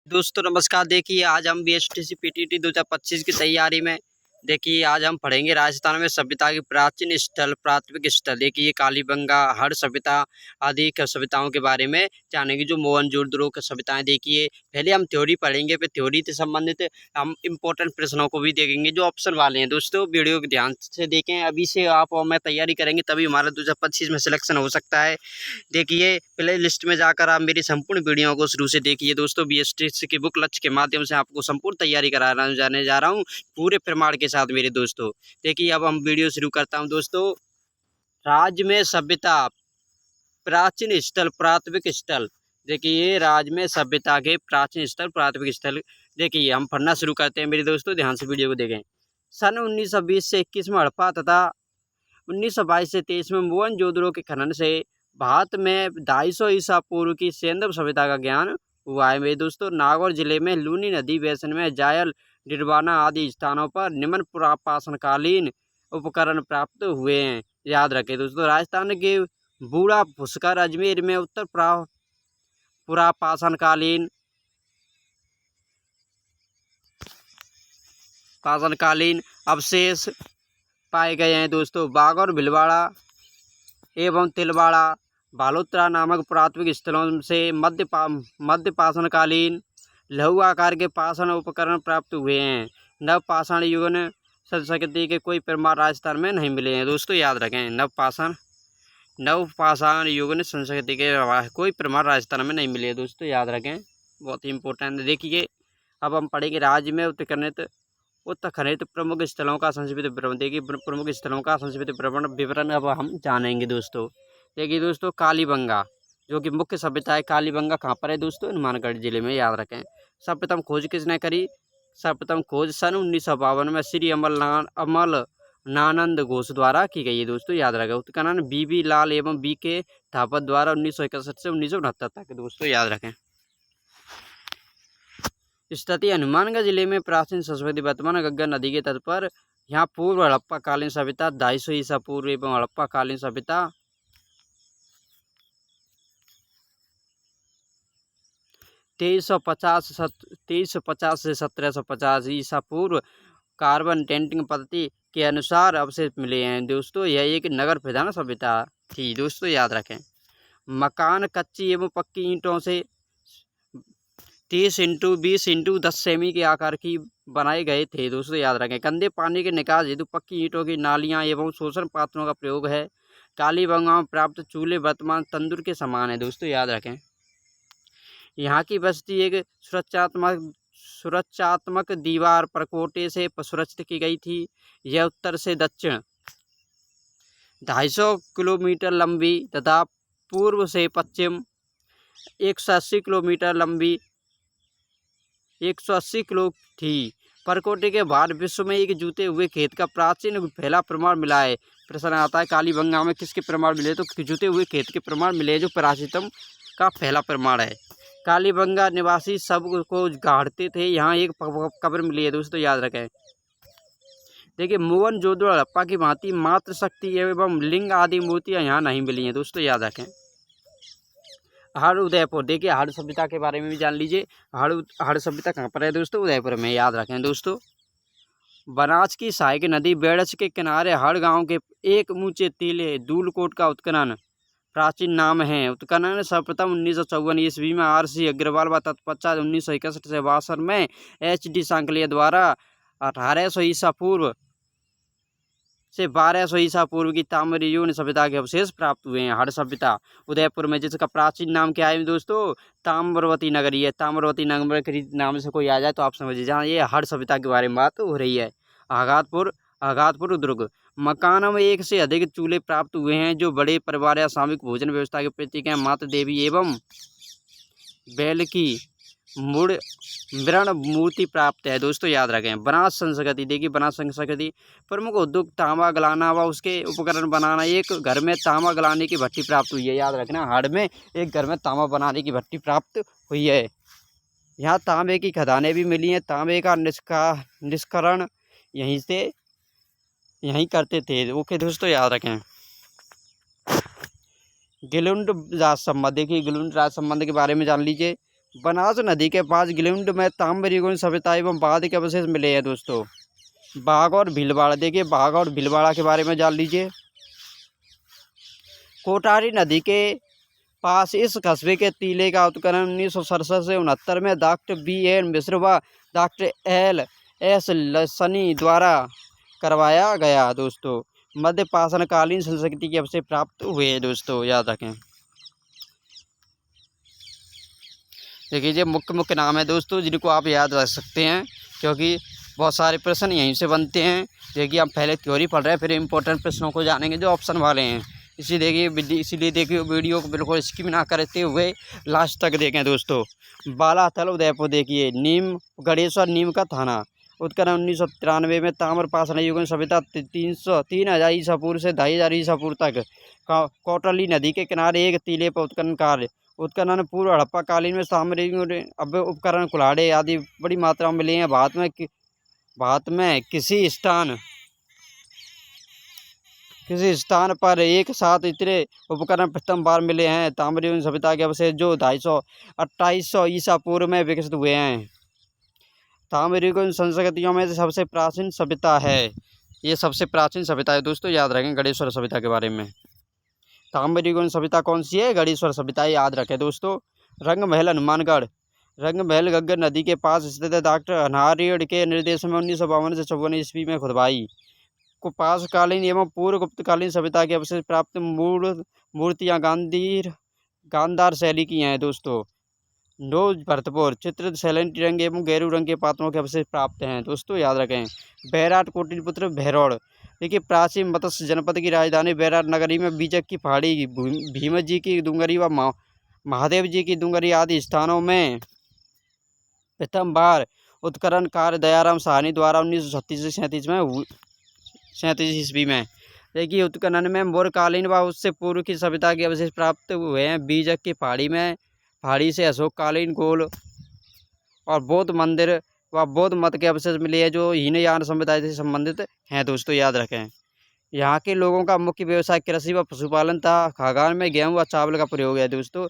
दोस्तों नमस्कार। देखिए आज हम बीएसटीसी पीटीटी 2025 की तैयारी में देखिए आज हम पढ़ेंगे राजस्थान में सभ्यता की प्राचीन स्थल प्राथमिक स्थल। देखिए कालीबंगा हड़ सभ्यता आदि सभ्यताओं के बारे में जानेंगे जो मोहनजोदड़ो की सभ्यताएं। देखिए पहले हम थ्योरी पढ़ेंगे, फिर थ्योरी से संबंधित हम इम्पोर्टेंट प्रश्नों को भी देखेंगे जो ऑप्शन वाले हैं। दोस्तों वीडियो को ध्यान से देखें, अभी से आप और मैं तैयारी करेंगे तभी हमारा 2025 में सिलेक्शन हो सकता है। देखिए प्ले लिस्ट में जाकर आप मेरी संपूर्ण वीडियो को शुरू से देखिए। दोस्तों बीएसटीसी की बुक लक्ष्य के माध्यम से आपको संपूर्ण तैयारी जाने जा रहा हूँ पूरे प्रमाण के साथ मेरे दोस्तों। देखिए अब हम वीडियो शुरू करता हूँ। दोस्तों राज्य में सभ्यता प्राचीन स्थल प्राथमिक स्थल। देखिए राज्य में सभ्यता के प्राचीन स्थल प्राथमिक स्थल। देखिए हम पढ़ना शुरू करते हैं मेरे दोस्तों, ध्यान से वीडियो को देखें। सन 1920 से 21 में हड़प्पा तथा 1922 से 23 में मोहनजोदड़ो के खनन से भारत में 250 ईसा पूर्व की सेंधव सभ्यता का ज्ञान हुआ है मेरे दोस्तों। नागौर जिले में लूनी नदी बेसिन में जायल डिडवाना आदि स्थानों पर निम्न पुरापाषाणकालीन उपकरण प्राप्त हुए हैं। याद रखें दोस्तों, राजस्थान के बूढ़ा पुष्कर अजमेर में उत्तर पुरापाषाणकालीन अवशेष पाए गए हैं दोस्तों। बागौर भीलवाड़ा एवं तिलवाड़ा बालोतरा नामक प्राथमिक स्थलों से मध्य पाषाणकालीन लघु आकार के पाषाण उपकरण प्राप्त हुए हैं। नव पाषाण युगन संस्कृति के कोई प्रमाण राजस्थान में नहीं मिले हैं दोस्तों। याद रखें, नव पाषाण युगन संस्कृति के कोई प्रमाण राजस्थान में नहीं मिले हैं दोस्तों। याद रखें, बहुत ही इंपॉर्टेंट। देखिए अब हम पढ़ेंगे राज्य में उत्खनित प्रमुख स्थलों का संक्षिप्त विवरण। देखिए प्रमुख स्थलों का संक्षिप्त विवरण अब हम जानेंगे दोस्तों। देखिए दोस्तों कालीबंगा जो कि मुख्य सभ्यता है। कालीबंगा कहाँ पर है दोस्तों? हनुमानगढ़ जिले में। याद रखें। सर्वप्रथम खोज किसने करी? सर्वप्रथम खोज सन 1952 में श्री अमलनानंद घोष द्वारा की गई है दोस्तों। याद रखें। उत्खनन बीबी लाल एवं BK थापत द्वारा 1961 से 1969 तक दोस्तों। याद रखें। स्थिति हनुमानगढ़ जिले में प्राचीन संस्कृति वर्तमान गंगा नदी के तट पर। यहाँ पूर्व हड़प्पा कालीन सभ्यता 250 ईसा पूर्व एवं हड़प्पा कालीन सभ्यता 2350 से 1750 ईसा पूर्व कार्बन डेटिंग पद्धति के अनुसार अवशेष मिले हैं दोस्तों। यह एक नगर प्रधान सभ्यता थी दोस्तों। याद रखें। मकान कच्ची एवं पक्की ईंटों से 30 × 20 × 10 सेमी के आकार की बनाए गए थे दोस्तों। याद रखें। गंदे पानी के निकास हेतु पक्की ईंटों की नालियां एवं शोषण पात्रों का प्रयोग है। कालीबंगा में प्राप्त चूल्हे वर्तमान तंदूर के समान है दोस्तों। याद रखें। यहाँ की बस्ती एक सुरक्षात्मक दीवार परकोटे से सुरक्षित की गई थी। यह उत्तर से दक्षिण 250 किलोमीटर लंबी तथा पूर्व से पश्चिम 180 किलोमीटर लंबी 180 किलो थी। परकोटे के बाद विश्व में एक जूते हुए खेत का प्राचीन पहला प्रमाण मिला है। प्रश्न आता है कालीबंगा में किसके प्रमाण मिले? तो जूते हुए खेत के प्रमाण मिले जो प्राचीनतम का पहला प्रमाण है। कालीबंगा निवासी सब को गाड़ते थे। यहाँ एक कब्र मिली है दोस्तों। याद रखें। देखिए मोहनजोदड़ो हड़प्पा की भांति मातृशक्ति एवं लिंग आदि मूर्तियाँ यहाँ नहीं मिली हैं दोस्तों। याद रखें। हड़ उदयपुर। देखिए हड़ सभ्यता के बारे में भी जान लीजिए। हड़ सभ्यता कहाँ पर है दोस्तों? उदयपुर में। याद रखें दोस्तों। बनास की सहायक नदी बेड़च के किनारे हड़ गांव के एक ऊंचे टीले दूलकोट का उत्खनन प्राचीन नाम है। उत्खनन सर्वप्रथम 1954 ईस्वी में RC अग्रवाल व तत्पश्चात 1961 से 62 में HD सांकलिया द्वारा 1800 ईसा पूर्व से 1200 ईसा पूर्व की ताम्रयुगीन सभ्यता के अवशेष प्राप्त हुए हैं। हड़ सभ्यता उदयपुर में, जिसका प्राचीन नाम क्या है दोस्तों? ताम्रवती नगरी है। ताम्रवती नगरी नाम से कोई आ जाए तो आप समझिए जहाँ ये हड़ सभ्यता के बारे में बात हो रही है। आघातपुर दुर्ग। मकानों में एक से अधिक चूल्हे प्राप्त हुए हैं जो बड़े परिवार या सामूहिक भोजन व्यवस्था के प्रतीक हैं। माता देवी एवं बैल की मृण मूर्ति प्राप्त है दोस्तों। याद रखें। बनास संस्कृति। देखिए बनास संस्कृति प्रमुख उद्योग तांबा गलाना व उसके उपकरण बनाना। एक घर में तांबा गलाने की भट्टी प्राप्त हुई है। याद रखना, हड़ में एक घर में तांबा बनाने की भट्टी प्राप्त हुई है। यहाँ तांबे की खदानें भी मिली हैं। तांबे का निष्करण यहीं करते थे। ओके दोस्तों। याद रखें। गिलुंड राज संबंध। देखिए गिलुंड राज संबंध के बारे में जान लीजिए। बनास नदी के पास गिलिंड में ताम्रयुगीन सभ्यता एवं बाद के अवशेष मिले हैं दोस्तों। बाघ और भीलवाड़ा, देखिए बाघ और भीलवाड़ा के बारे में जान लीजिए। कोटारी नदी के पास इस कस्बे के टीले का उत्खनन 1967 से 69 में डॉक्टर BN मिश्र व डॉक्टर LS लसनी द्वारा करवाया गया दोस्तों। मध्य पाषाणकालीन संस्कृति के अवशेष प्राप्त हुए हैं दोस्तों, याद रखें। देखिए ये मुख्य नाम है दोस्तों जिनको आप याद रख सकते हैं, क्योंकि बहुत सारे प्रश्न यहीं से बनते हैं। देखिए हम पहले थ्योरी पढ़ रहे हैं, फिर इंपॉर्टेंट प्रश्नों को जानेंगे जो ऑप्शन वाले हैं। इसीलिए देखिए वीडियो को बिल्कुल स्किप ना करते हुए लास्ट तक देखें दोस्तों। बालाथल उदयपुर, देखिए नीम गणेश्वर नीम का थाना, उत्खनन 1993 में ताम्र पाषाण युगीन सभ्यता 3000 ईसा पूर्व से 2500 ईसा पूर्व तक कौटली नदी के किनारे एक टीले पर उत्खनन कार्य। उत्खनन पूर्व हड़प्पा कालीन में सामरिक उपकरण कुल्हाड़े आदि बड़ी मात्रा में मिले हैं। भारत में किसी स्थान पर एक साथ इतने उपकरण प्रथम बार मिले हैं। ताम्रयुगीन सभ्यता के अवशेष जो 2800 ईसा पूर्व में विकसित हुए हैं। ताम्रयुगीन संस्कृतियों में सबसे प्राचीन सभ्यता है, ये सबसे प्राचीन सभ्यता है दोस्तों, याद रखें गणेश्वर सभ्यता के बारे में। ताम्रयुगीन सभ्यता कौन सी है? गणेश्वर सभ्यता, याद रखें दोस्तों। रंगमहल हनुमानगढ़, रंगमहल घग्गर नदी के पास स्थित है। डॉक्टर अनार्यण के निर्देश में 1952 से 54 ईस्वी में खुदवाई को पाशकालीन एवं पूर्व गुप्तकालीन सभ्यता के अवशेष प्राप्त मूर्तियाँ गांधार शैली की हैं दोस्तों। नोज भरतपुर चित्र सैलेंटी रंग एवं गेरू रंग के पात्रों के अवशेष प्राप्त हैं दोस्तों, याद रखें। बैराट कोटिलपुत्र भैरौड़, देखिए प्राचीन मत्स्य जनपद की राजधानी बैराट नगरी में बीजक की पहाड़ी, भीम जी की डूंगरी व महादेव जी की डूंगरी आदि स्थानों में प्रथम बार उत्खनन कार्य दयाराम साहनी द्वारा 1936 से 37 ईस्वी में। देखिए उत्खनन में मौर्यकालीन व उससे पूर्व की सभ्यता के अवशेष प्राप्त हुए हैं। बीजक की पहाड़ी से अशोककालीन गोल और बौद्ध मंदिर व बौद्ध मत के अवशेष मिले हैं जो हीनयान समुदाय से संबंधित हैं दोस्तों, याद रखें। यहाँ के लोगों का मुख्य व्यवसाय कृषि व पशुपालन था। खागान में गेहूँ व चावल का प्रयोग है दोस्तों।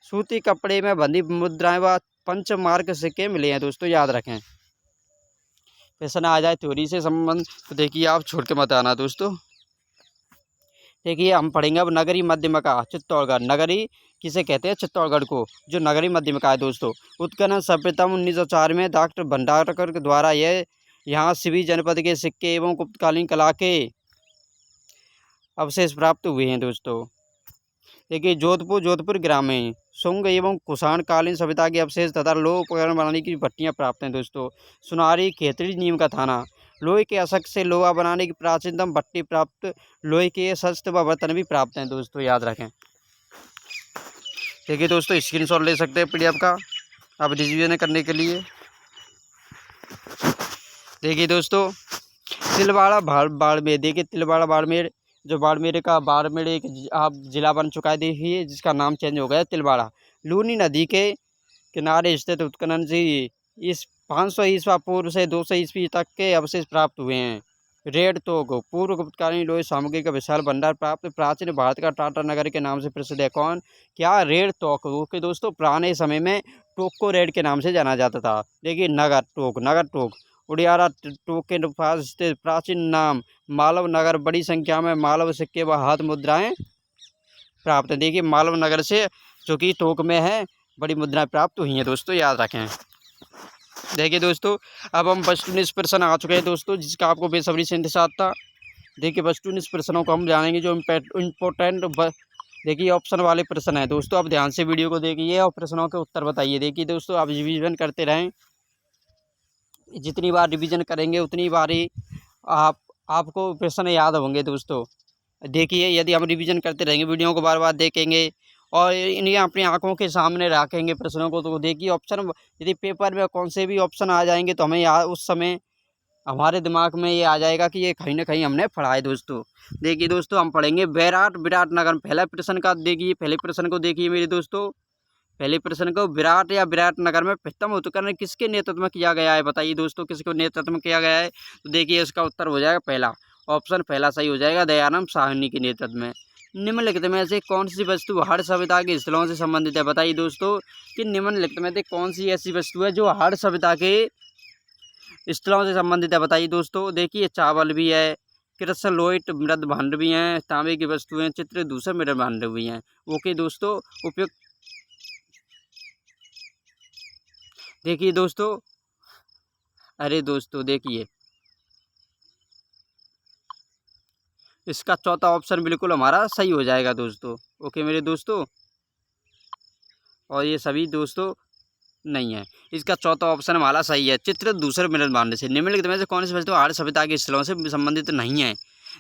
सूती कपड़े में बंधी मुद्राएं व पंचमार्क सिक्के मिले हैं दोस्तों, याद रखें। क्वेश्चन आ जाए थ्योरी से संबंध तो देखिए आप छोड़ के मत आना दोस्तों। देखिए हम पढ़ेंगे अब नगरी मध्यमका चित्तौड़गढ़। नगरी किसे कहते हैं? चित्तौड़गढ़ को, जो नगरी मध्यमका है दोस्तों। उत्खनन सर्वप्रथम 1904 में डॉक्टर भंडारकर के द्वारा यहाँ सिवी जनपद के सिक्के एवं गुप्तकालीन कला के अवशेष प्राप्त हुए हैं दोस्तों। देखिए जोधपुर ग्रामीण शुंग एवं कुषाण कालीन सभ्यता के अवशेष तथा लोह उपकरण बनाने की भट्टियाँ प्राप्त हैं दोस्तों। सुनारी खेतड़ी नीम का थाना, लोहे के अशक से लोहा बनाने की प्राचीनतम भट्टी प्राप्त। लोहे के शस्त्र व बर्तन भी प्राप्त हैं दोस्तों, याद रखें। देखिए दोस्तों स्क्रीनशॉट ले सकते हैं PDF का आप रिवीजन करने के लिए। देखिए दोस्तों तिलवाड़ा बाड़मेर, देखिए तिलवाड़ा बाड़मेर, जो बाड़मेर एक आप जिला बन चुका है, देखिए जिसका नाम चेंज हो गया तिलवाड़ा। लूनी नदी के किनारे स्थित उत्खनन से इस 500 ईस्वा पूर्व से 200 ईस्वी तक के अवशेष प्राप्त हुए हैं। रेड तोक पूर्व गुप्तकालीन लोहे सामग्री का विशाल भंडार प्राप्त। प्राचीन भारत का टाटा नगर के नाम से प्रसिद्ध है कौन? क्या? रेड तोक। ओके दोस्तों, पुराने समय में टोक को रेड के नाम से जाना जाता था। देखिए नगर टोक उड़ियारा टोक के पास स्थित प्राचीन नाम मालव नगर। बड़ी संख्या में मालव सिक्के व हाथ मुद्राएं प्राप्त हैं। देखिए मालव नगर से जो कि टोक में है बड़ी मुद्राएं प्राप्त हुई हैं दोस्तों, याद रखें। देखिए दोस्तों अब हम फर्स्ट 19 प्रश्न आ चुके हैं दोस्तों, जिसका आपको बेसब्री से इंतजार था। देखिए फर्स्ट 19 प्रश्नों को हम जानेंगे जो इम्पोर्टेंट देखिए ऑप्शन वाले प्रश्न हैं दोस्तों। आप ध्यान से वीडियो को देखिए और प्रश्नों के उत्तर बताइए। देखिए दोस्तों आप रिवीजन करते रहें, जितनी बार रिवीजन करेंगे उतनी बार ही आपको प्रश्न याद होंगे दोस्तों। देखिए यदि हम रिवीजन करते रहेंगे, वीडियो को बार बार देखेंगे और इन्हें अपनी आंखों के सामने रखेंगे प्रश्नों को, तो देखिए ऑप्शन यदि पेपर में कौन से भी ऑप्शन आ जाएंगे तो हमें उस समय हमारे दिमाग में ये आ जाएगा कि ये कहीं ना कहीं हमने पढ़ा है दोस्तों। देखिए दोस्तों हम पढ़ेंगे विराटनगर। पहला प्रश्न का देखिए, पहले प्रश्न को देखिए मेरे दोस्तों। पहले प्रश्न को विराटनगर में प्रथम उत्खनन किसके नेतृत्व में किया गया है? बताइए दोस्तों किसके नेतृत्व में किया गया है? तो देखिए इसका उत्तर हो जाएगा पहला ऑप्शन, पहला सही हो जाएगा, दयाराम साहनी के नेतृत्व में। निम्नलिखित में से कौन सी वस्तु हर सभ्यता के स्थलों से संबंधित है? बताइए दोस्तों कि निम्नलिखित में से कौन सी ऐसी वस्तु है जो हर सभ्यता के स्थलों से संबंधित है? बताइए दोस्तों। देखिए चावल भी है, कृष्ण लोहित मृद भांड भी हैं, तांबे की वस्तुएं, चित्र दूसरे मृद भांड भी हैं। ओके दोस्तों, उपयुक्त। देखिए दोस्तों, अरे दोस्तों देखिए, इसका चौथा ऑप्शन बिल्कुल हमारा सही हो जाएगा दोस्तों। ओके मेरे दोस्तों, और ये सभी दोस्तों नहीं है। इसका चौथा ऑप्शन हमारा सही है, चित्र दूसरे मिलन भांड से। निम्नलिखित में से कौन सी वस्तु आर्य सभ्यता के स्थलों से संबंधित नहीं है?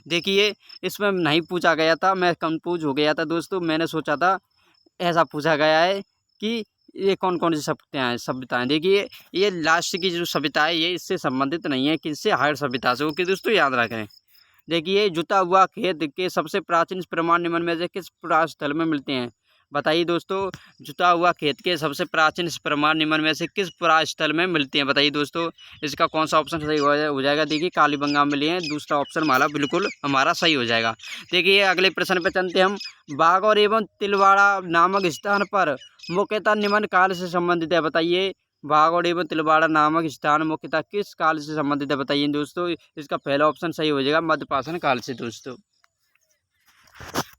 देखिए इसमें नहीं पूछा गया था, मैं कंफ्यूज हो गया था दोस्तों। मैंने सोचा था ऐसा पूछा गया है कि ये कौन कौन सी सभ्यताएं। देखिए ये लास्ट की जो सभ्यता है ये इससे संबंधित नहीं है, किससे? आर्य सभ्यता से। ओके दोस्तों, याद रखें। देखिए जुता हुआ खेत के सबसे प्राचीन प्रमाण निम्न में से किस पुरातन स्थल में मिलते हैं? बताइए दोस्तों, जुता हुआ खेत के सबसे प्राचीन प्रमाण निम्न में से किस पुरातन स्थल में मिलते हैं? बताइए दोस्तों, इसका कौन सा ऑप्शन सही हो जाएगा? देखिए कालीबंगा में मिले हैं, दूसरा ऑप्शन हमारा बिल्कुल हमारा सही हो जाएगा। देखिए अगले प्रश्न पे चलते हम। बागौर एवं तिलवाड़ा नामक स्थान पर मुख्यतः निम्न काल से संबंधित है। बताइए बागौड़ एवं तिलवाड़ा नामक स्थान मुख्यतः किस काल से संबंधित है? बताइए दोस्तों। इसका पहला ऑप्शन सही हो जाएगा, मध्यपाषाण काल से दोस्तों।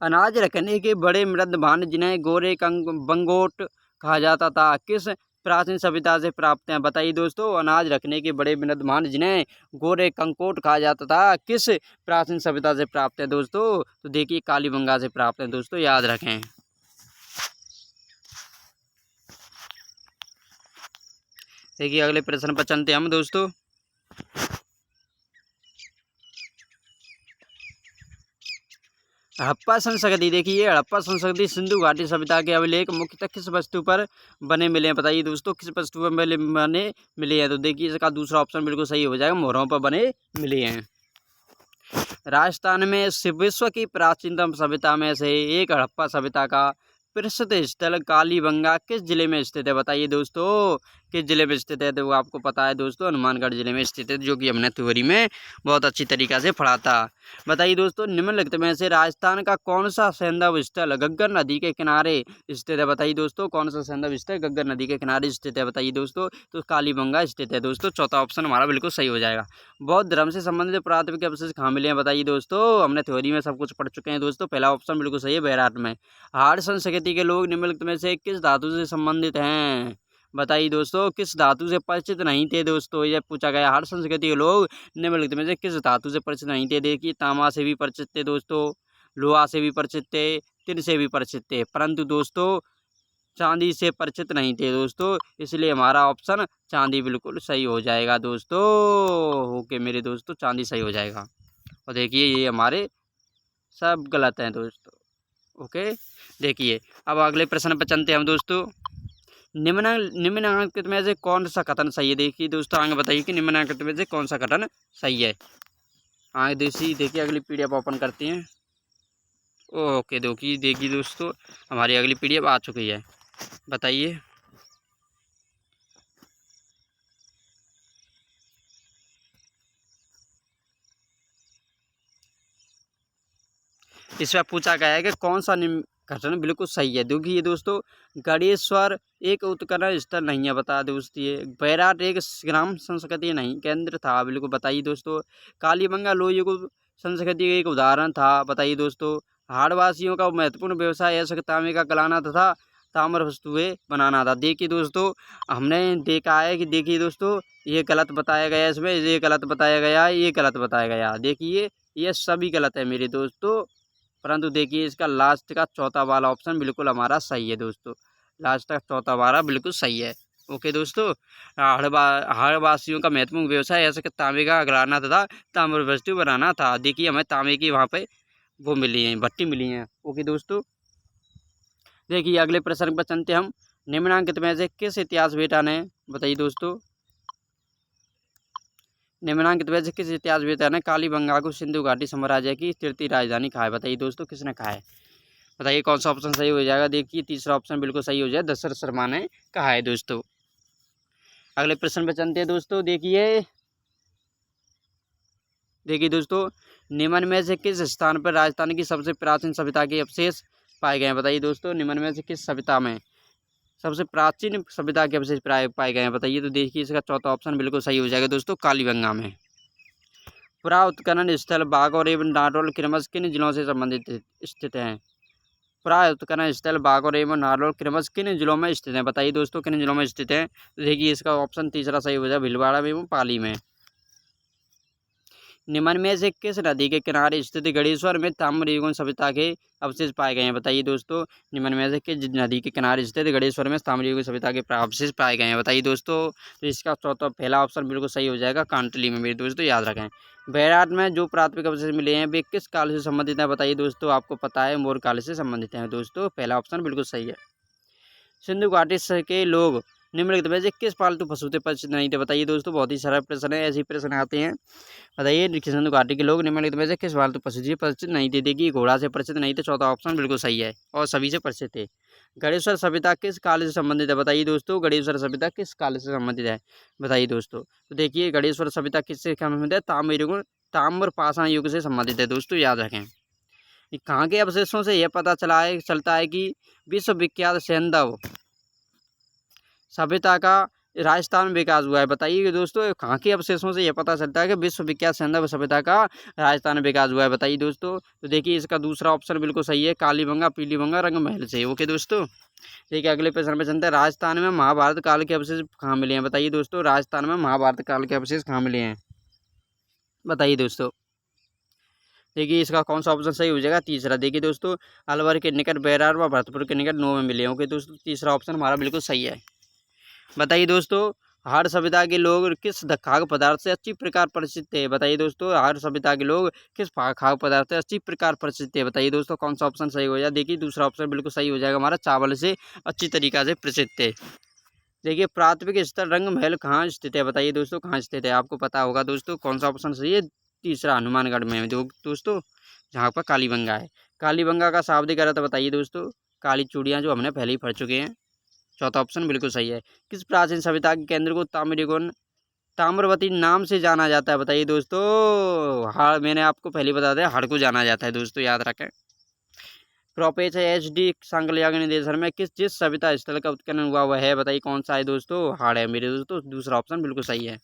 अनाज रखने के बड़े मृद भांड जिन्हें गोरे बंगोट कहा जाता था, किस प्राचीन सभ्यता से प्राप्त हैं? बताइए दोस्तों, अनाज रखने के बड़े मृद भांड जिन्हें गोरे कंकोट कहा जाता था, किस प्राचीन सभ्यता से प्राप्त है दोस्तों? तो देखिए कालीबंगा से प्राप्त है दोस्तों, याद रखें। देखिए अगले प्रश्न पर चलते हम दोस्तों। हड़प्पा संस्कृति। देखिए हड़प्पा संस्कृति सिंधु घाटी सभ्यता के अभिलेख मुख्यतः किस वस्तु पर बने मिले हैं? बताइए दोस्तों, किस वस्तु पर बने मिले हैं? तो देखिए इसका दूसरा ऑप्शन बिल्कुल सही हो जाएगा, मोहरों पर बने मिले हैं। राजस्थान में विश्व की प्राचीनतम सभ्यता में से एक हड़प्पा सभ्यता का प्रसिद्ध स्थल कालीबंगा किस जिले में स्थित है? बताइए दोस्तों, किस जिले में स्थित है? तो वो आपको पता है दोस्तों, हनुमानगढ़ जिले में स्थित है, जो कि हमने थ्योरी में बहुत अच्छी तरीक़ा से पढ़ा था। बताइए दोस्तों, निम्नलिखित में से राजस्थान का कौन सा सैंधव स्थल गग्गर नदी के किनारे स्थित है? बताइए दोस्तों, कौन सा सैंधव स्थल गग्गर नदी के किनारे स्थित है? बताइए दोस्तों। तो कालीबंगा स्थित है दोस्तों, चौथा ऑप्शन हमारा बिल्कुल सही हो जाएगा। बौद्ध धर्म से संबंधित पुरातात्विक अवशेष कहाँ मिले हैं? बताइए दोस्तों, हमने थ्योरी में सब कुछ पढ़ चुके हैं दोस्तों। पहला ऑप्शन बिल्कुल सही है, बैराट में। हाड़ संस्कृति के लोग निम्नलिखित में से किस धातु से संबंधित हैं? बताइए दोस्तों, किस धातु से परिचित नहीं थे दोस्तों? यह पूछा गया, हाड़ संस्कृति के लोग निम्नलिखित में से किस धातु से परिचित नहीं थे? देखिए तांबा से भी परिचित थे दोस्तों, लोहा से भी परिचित थे, तिल से भी परिचित थे, परंतु दोस्तों चांदी से परिचित नहीं थे दोस्तों। इसलिए हमारा ऑप्शन चांदी बिल्कुल सही हो जाएगा दोस्तों। ओके मेरे दोस्तों, चांदी सही हो जाएगा। और देखिए ये हमारे सब गलत हैं दोस्तों। ओके देखिए अब अगले प्रश्न पर चलते हैं हम दोस्तों। निम्नलिखित में से कौन सा कथन सही है? देखिए दोस्तों आगे बताइए कि निम्नलिखित में से कौन सा कथन सही है। आगे देखिए अगली PDF ओपन करते हैं। ओके देखिए दोस्तों, हमारी अगली PDF आ चुकी है, बताइए। इसमें पूछा गया है कि कौन सा कथन बिल्कुल सही है। देखिए दोस्तों, गणेश्वर एक उत्खनन स्थल नहीं है, बता दोस्तों। ये बैराट एक ग्राम संस्कृति नहीं केंद्र था, बिल्कुल बताइए दोस्तों। कालीबंगा लोही को संस्कृति का एक उदाहरण था, बताइए दोस्तों। हाड़वासियों का महत्वपूर्ण व्यवसाय ऐसा तांबे का गलाना तथा ताम्र वस्तुएं बनाना था। देखिए दोस्तों, हमने देखा है कि देखिए दोस्तों ये गलत बताया गया, इसमें ये गलत बताया गया, ये गलत बताया गया। देखिए ये सभी गलत है मेरे दोस्तों, परंतु देखिए इसका लास्ट का चौथा वाला ऑप्शन बिल्कुल हमारा सही है दोस्तों। लास्ट का चौथा वाला बिल्कुल सही है। ओके दोस्तों, हाड़वासियों का महत्वपूर्ण व्यवसाय ऐसा कि तांबे का गलाना तथा ताम्र वस्तु बनाना था। देखिए हमें तांबे की वहाँ पे वो मिली हैं, भट्टी मिली हैं। ओके दोस्तों, देखिए अगले प्रश्न पर चलते हम। निम्नांकित में से किस इतिहास बेटा ने, बताइए दोस्तों, निम्नांकित में से किस इतिहास वेता ने कालीबंगा को सिंधु घाटी साम्राज्य की तृतीय राजधानी कहा है? बताइए दोस्तों, किसने कहा है? बताइए कौन सा ऑप्शन सही हो जाएगा। देखिए तीसरा ऑप्शन बिल्कुल सही हो जाए, दशरथ शर्मा ने कहा है दोस्तों। अगले प्रश्न पे चलते हैं दोस्तों। देखिए देखिए दोस्तों, निम्न में से किस स्थान पर राजस्थान की सबसे प्राचीन सभ्यता के अवशेष पाए गए हैं? बताइए दोस्तों, निम्न में से किस सभ्यता में सबसे प्राचीन सभ्यता के अवशेष पाए गए हैं? बताइए। तो देखिए इसका चौथा ऑप्शन बिल्कुल सही हो जाएगा दोस्तों, कालीबंगा में। पुरा उत्खनन स्थल बागौर एवं नारनौल क्रमश किन जिलों से संबंधित स्थित हैं? पुरा उत्खनन स्थल बागौर एवं नारनौल क्रमश किन जिलों में स्थित हैं? बताइए दोस्तों, किन जिलों में स्थित हैं? तो देखिए इसका ऑप्शन तीसरा सही हो जाएगा, भीलवाड़ा एवं पाली में। निम्न में से किस नदी के किनारे स्थित गणेश्वर में ताम्रयुगीन सभ्यता के अवशेष पाए गए हैं? बताइए दोस्तों, निम्न में से किस नदी के किनारे स्थित गणेश्वर में ताम्रयुगीन सभ्यता के अवशेष पाए गए हैं? बताइए दोस्तों। तो इसका चौथा पहला ऑप्शन बिल्कुल सही हो जाएगा, कांटली में। मेरे दोस्तों याद रखें। बैराट में जो प्राथमिक अवशेष मिले हैं वे किस काल से संबंधित हैं? बताइए दोस्तों, आपको पता है मौर्य काल से संबंधित हैं दोस्तों, पहला ऑप्शन बिल्कुल सही है। सिंधु घाटी के लोग निम्नलिखित में से किस पालतू पशु से परिचित नहीं थे? बताइए दोस्तों, बहुत ही सरल प्रश्न है, ऐसे ही प्रश्न आते हैं। बताइए, सिंधु घाटी के लोग निम्नलिखित में से किस पालतू पशु से परिचित नहीं थे? देखिए घोड़ा से परिचित नहीं थे, चौथा ऑप्शन बिल्कुल सही है, और सभी से परिचित थे। गणेश्वर सभ्यता किस काल से संबंधित है? बताइए दोस्तों, गणेश्वर सभ्यता किस काल से संबंधित है? बताइए दोस्तों। तो देखिए गणेश्वर सभ्यता किससे संबंधित है? ताम्रपाषाण युग से संबंधित है दोस्तों, याद रखें। कहाँ के अवशेषों से यह पता चलता है कि विश्वविख्यात सैंधव सभ्यता का राजस्थान में विकास हुआ है? बताइए दोस्तों, कहाँ के अवशेषों से यह पता चलता है कि विश्वविख्यात सैंधव सभ्यता का राजस्थान में विकास हुआ है? बताइए दोस्तों। तो देखिए इसका दूसरा ऑप्शन बिल्कुल सही है, कालीबंगा, पीलीबंगा, रंगमहल से। ओके दोस्तों, देखिए अगले प्रश्न पे चलते हैं। राजस्थान में महाभारत काल के अवशेष कहाँ मिले हैं? बताइए दोस्तों, राजस्थान में महाभारत काल के अवशेष कहाँ मिले हैं? बताइए दोस्तों। देखिए इसका कौन सा ऑप्शन सही हो जाएगा? तीसरा। देखिए दोस्तों, अलवर के निकट, बैरार व भरतपुर के निकट 9 में मिले हैं। ओके दोस्तों, तीसरा ऑप्शन हमारा बिल्कुल सही है। बताइए दोस्तों, हार सभ्यता के लोग किस खाद्य पदार्थ से अच्छी प्रकार परिचित थे? बताइए दोस्तों, हार सभ्यता के लोग किस खाद्य पदार्थ से अच्छी प्रकार परिचित थे? बताइए दोस्तों, कौन सा ऑप्शन सही हो जाएगा? देखिए दूसरा ऑप्शन बिल्कुल सही हो जाएगा हमारा, चावल से अच्छी तरीका से परिचित थे। देखिए प्राथमिक स्तर रंगमहल कहाँ स्थित है? बताइए दोस्तों, कहाँ स्थित है? आपको पता होगा दोस्तों, कौन सा ऑप्शन सही है? तीसरा, हनुमानगढ़ में दोस्तों, जहाँ पर कालीबंगा है। कालीबंगा का शाब्दिक अर्थ बताइए दोस्तों। काली चूड़ियाँ, जो हमने पहले ही पढ़ चुके हैं। चौथा ऑप्शन बिल्कुल सही है। किस प्राचीन सभ्यता के केंद्र को ताम्रवती नाम से जाना जाता है? बताइए दोस्तों। हाड़, मैंने आपको पहले ही बता दिया, हाड़ को जाना जाता है दोस्तों, याद रखें। क्रोपेच HD सांकलयाग निर्देशन में जिस सभ्यता स्थल का उत्खनन हुआ है? बताइए कौन सा है दोस्तों? हाड़ है मेरे दोस्तों, दूसरा ऑप्शन बिल्कुल सही है।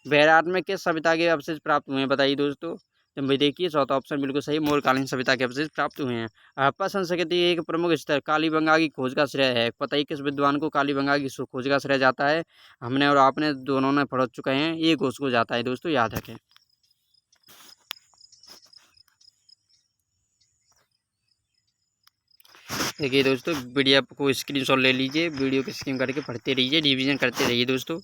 बैराट में किस सभ्यता के अवशेष प्राप्त हुए हैं? बताइए दोस्तों। तो भाई देखिए चौथा ऑप्शन बिल्कुल सही, मौर्यकालीन सभ्यता के अवशेष प्राप्त हुए हैं। हड़प्पा संस्कृति एक प्रमुख स्तर कालीबंगा की खोज का श्रेय है। बताइए किस विद्वान को कालीबंगा की खोज का श्रेय जाता है? हमने और आपने दोनों ने पढ़ चुके हैं, ये घोष को जाता है दोस्तों, याद रखें। देखिए दोस्तों, वीडियो को स्क्रीनशॉट ले लीजिए, वीडियो को स्किप करके पढ़ते रहिए, रिवीजन करते रहिए दोस्तों।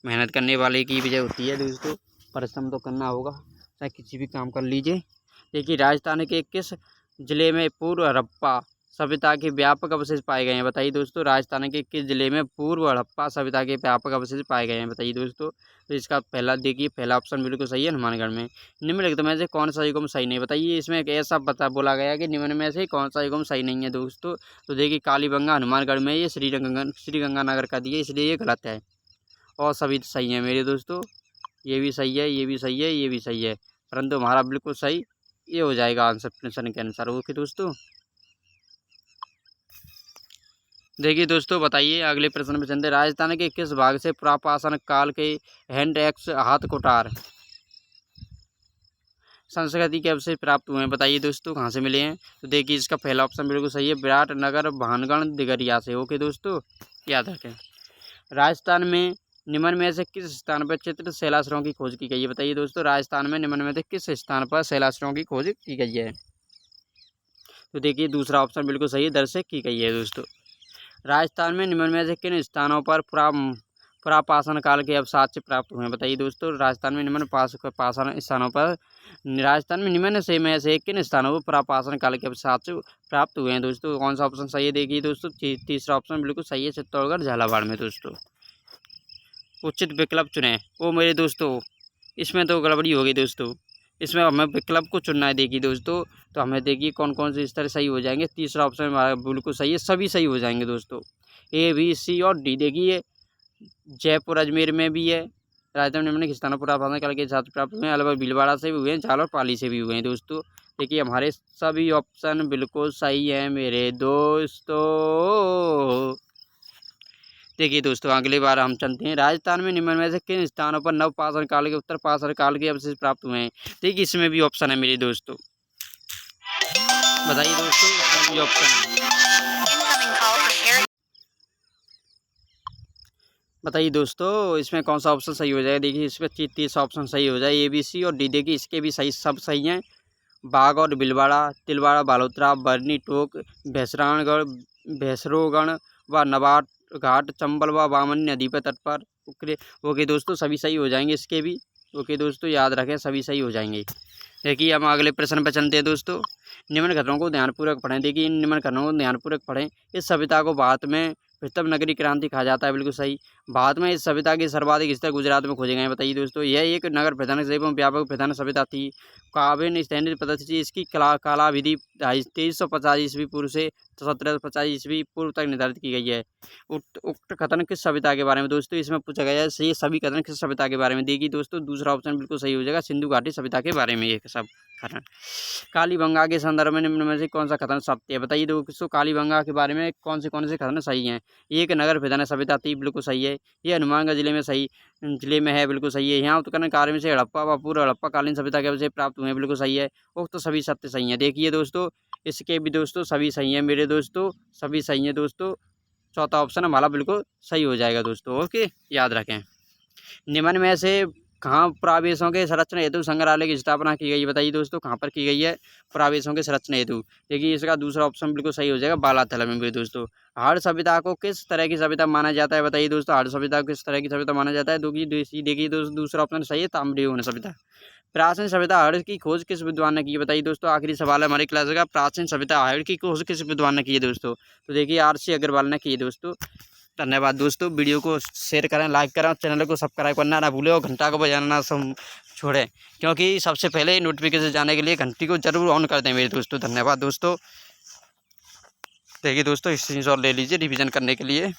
मेहनत करने वाले की वजह होती है दोस्तों, परिश्रम तो करना होगा, चाहे किसी भी काम कर लीजिए। देखिए राजस्थान के किस जिले में पूर्व हड़प्पा सभ्यता के व्यापक अवशेष पाए गए हैं? बताइए दोस्तों, राजस्थान के किस जिले में पूर्व हड़प्पा सभ्यता के व्यापक अवशेष पाए गए हैं? बताइए दोस्तों। तो इसका पहला देखिए, पहला ऑप्शन बिल्कुल सही है, हनुमानगढ़ में। निम्नलिखित में से कौन सा युग्म सही नहीं? बताइए, इसमें एक ऐसा बोला गया कि निम्न में से कौन सा युग्म सही नहीं है दोस्तों। तो देखिए कालीबंगा हनुमानगढ़ में, ये श्रीगंगानगर का दिए, इसलिए ये गलत है, और सभी सही है मेरे दोस्तों। ये भी सही है, ये भी सही है, ये भी सही है, परंतु हमारा बिल्कुल सही ये हो जाएगा आंसर प्रश्न के अनुसार। ओके दोस्तों, देखिए दोस्तों, बताइए अगले प्रश्न पे चलते हैं। राजस्थान के किस भाग से पुरापाषाण काल के हैंड एक्स हाथ कुठार संस्कृति के अवशेष प्राप्त हुए हैं? बताइए दोस्तों, कहाँ से मिले हैं? तो देखिए इसका पहला ऑप्शन बिल्कुल सही है, विराटनगर, भानगढ़, दिगरिया से। ओके दोस्तों, याद रखें। राजस्थान में निम्न में से किस स्थान पर चित्र शैलाश्रयों की खोज की गई है? बताइए दोस्तों, राजस्थान में निम्न में से किस स्थान पर शैलाश्रयों की खोज की गई है? तो देखिए दूसरा ऑप्शन बिल्कुल सही है, दर्शक की गई है दोस्तों। राजस्थान में निम्न में से किन स्थानों पर पुरापाषाण काल के अवसाक्ष्य प्राप्त हुए हैं? बताइए दोस्तों, राजस्थान में निम्न पाषाण स्थानों पर, राजस्थान में निम्न में से किन स्थानों पर पुरापाषाण काल के अवसाक्ष्य प्राप्त हुए हैं दोस्तों? कौन सा ऑप्शन सही है? देखिए दोस्तों, तीसरा ऑप्शन बिल्कुल सही है, चित्तौड़गढ़, झालावाड़ में दोस्तों। उचित विकल्प चुनें। ओ मेरे दोस्तों, इसमें तो गड़बड़ी हो गई दोस्तों, इसमें हमें विकल्प को चुनना है। देखिए दोस्तों, तो हमें देखिए कौन कौन से इस तरह सही हो जाएंगे। तीसरा ऑप्शन हमारा बिल्कुल सही है, सभी सही हो जाएंगे दोस्तों, A B C और D। देखिए जयपुर अजमेर में भी है, राजस्थान में निम्नलिखित स्थानों पर प्रार्थना काल के हिसाब से प्राप्त हुए हैं। अलवर भीलवाड़ा से भी हुए हैं, झाल और पाली से भी हुए हैं दोस्तों। देखिए हमारे सभी ऑप्शन बिल्कुल सही है मेरे दोस्तों। देखिए दोस्तों अगली बार हम चलते हैं। राजस्थान में निम्न में से किन स्थानों पर नवपाषाण काल के उत्तर पाषाण काल के अवशेष प्राप्त हुए हैं। देखिए इसमें भी ऑप्शन है मेरे दोस्तों, बताइए दोस्तों इसमें भी ऑप्शन है। बताइए दोस्तों इसमें कौन सा ऑप्शन सही हो जाएगा। देखिए इसमें 30 ऑप्शन सही हो जाए, ए बी सी और डी। देखिए इसके भी सही, सब सही हैं। बाघ और भीलवाड़ा, तिलवाड़ा, बालोतरा, बरनी टोक, भैसरानगढ़, भैसरोगढ़ व नवाट घाट, चंबल व बामनी नदी पर तट पर। ओके दोस्तों सभी सही हो जाएंगे इसके भी। ओके दोस्तों याद रखें सभी सही हो जाएंगे। देखिए हम अगले प्रश्न पर चलते हैं दोस्तों। निम्न घटनाओं को ध्यानपूर्वक पढ़ें। देखिए इन निम्न घटनाओं को ध्यानपूर्वक पढ़ें। इस सभ्यता को भारत में प्रथम नगरीय क्रांति कहा जाता है, बिल्कुल सही। भारत में इस सभ्यता के सर्वाधिक स्तर गुजरात में खोजे गए हैं। बताइए दोस्तों यह एक नगर प्रधान एवं व्यापक प्रधान सभ्यता थी। काबिन स्टैंडर्ड पद्धति से इसकी कालाविधि 2350 ईस्वी पूर्व से 1750 ईस्वी पूर्व तक निर्धारित की गई है। उक्त कथन किस सभ्यता के बारे में दोस्तों इसमें पूछा गया है। ये सभी कथन किस सभ्यता के बारे में। देखिए दोस्तों दूसरा ऑप्शन बिल्कुल सही हो जाएगा, सिंधु घाटी सभ्यता के बारे में ये सब कथन। कालीबंगा के संदर्भ में निम्न में से कौन सा कथन सत्य है। बताइए दोस्तों कालीबंगा के बारे में कौन से कथन सही हैं। एक नगर प्रधान सभ्यता थी, बिल्कुल सही है। ये हनुमानगढ़ जिले में है, बिल्कुल सही है। यहाँ उत्खनन कार्य में से हड़प्पा व पूर्व हड़प्पा कालीन सभ्यता के अवशेष प्राप्त हुए हैं, बिल्कुल सही है। उक्त तो सभी सत्य सही है। देखिए दोस्तों इसके भी दोस्तों सभी सही है मेरे दोस्तों, सभी सही है दोस्तों। चौथा ऑप्शन हमारा बिल्कुल सही हो जाएगा दोस्तों। ओके याद रखें। निम्न में से कहाँ पुरावेशों के संरक्षण हेतु संग्रहालय की स्थापना की गई। बताइए दोस्तों कहाँ पर की गई है पुरावेशों के संरक्षण हेतु। देखिए इसका दूसरा ऑप्शन बिल्कुल सही हो जाएगा, बालाथल में भी दोस्तों। हाड़ सभ्यता को किस तरह की सभ्यता माना जाता है। बताइए दोस्तों हाड़ सभ्यता को किस तरह की सभ्यता माना जाता है। देखिए दोस्तों दूसरा ऑप्शन सही है, ताम्रयुगीन सभ्यता। प्राचीन सभ्यता हाड़ की खोज किस विद्वान ने की। बताइए दोस्तों आखिरी सवाल है हमारी क्लास का, प्राचीन सभ्यता हाड़ की खोज किस विद्वान ने की है दोस्तों। तो देखिए RC अग्रवाल ने की है दोस्तों। धन्यवाद दोस्तों। वीडियो को शेयर करें, लाइक करें, चैनल को सब्सक्राइब करना ना भूलें और घंटा को बजाना ना छोड़ें, क्योंकि सबसे पहले नोटिफिकेशन जाने के लिए घंटी को जरूर ऑन कर दें मेरे दोस्तों। धन्यवाद दोस्तों। देखिए दोस्तों स्क्रीनशॉट ले लीजिए रिवीजन करने के लिए।